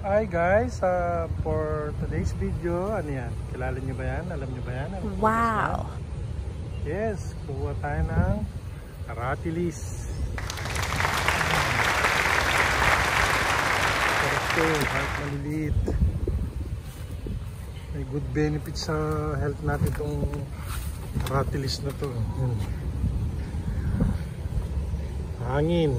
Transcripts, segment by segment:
Hi guys, for today's video, ano yan? Kilala nyo ba yan? Alam nyo ba yan? Wow! Yes, kuha tayo ng aratilis. Ito, kahit maliliit. May good benefit sa health natin itong aratilis na to. Hangin.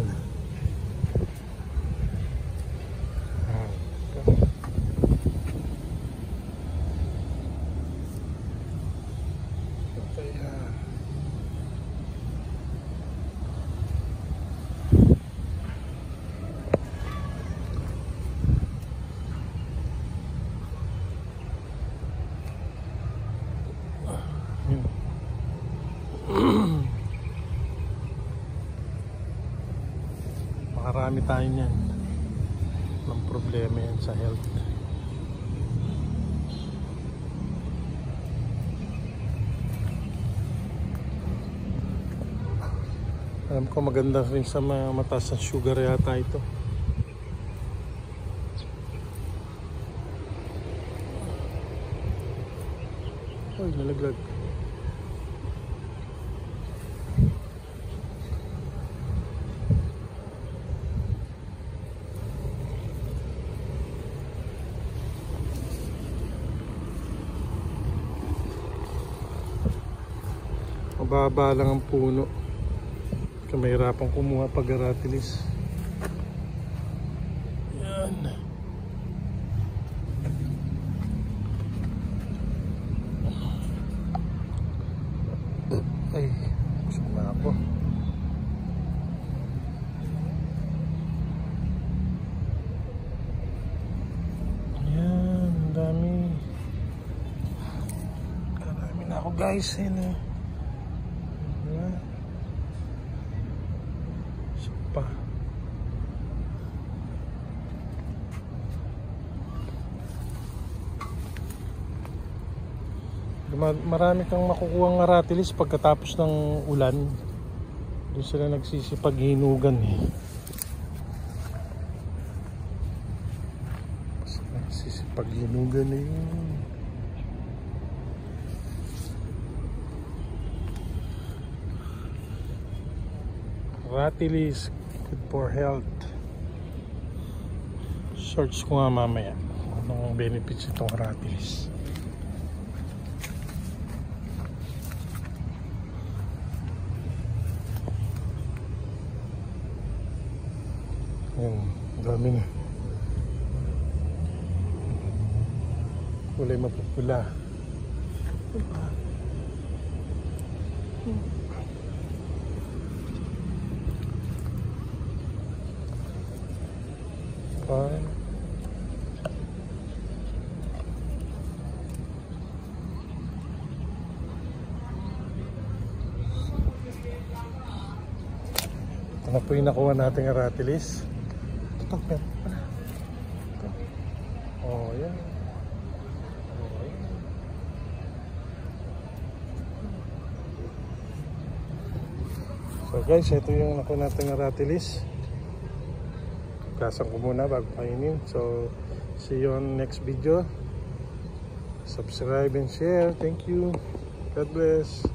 Makarami tayo niyan. Walang problema yan sa health. Alam ko maganda rin sa mataas na sugar yata ito. Uy, nalaglag. Mababa lang ang puno. Kaya mahirapan kumuha pag aratilis. Yan. Ay, gusto na ako. Yan, dami. Karami na ako guys. Yan eh. Pa. Marami kang makukuhang aratilis pagkatapos ng ulan. Doon sila nagsisipaghinugan eh. Nagsisipaghinugan eh. Aratilis, good for health. Search ko nga mamaya anong benefits itong aratilis. Ayan, dami na. Kulay mapupula. Ito na po yung nakuha nating aratilis. Ito. Oh, yan. So guys, ito yung nakuha nating aratilis. Kasan ko muna bago kainin. So, see you on next video. Subscribe and share. Thank you. God bless.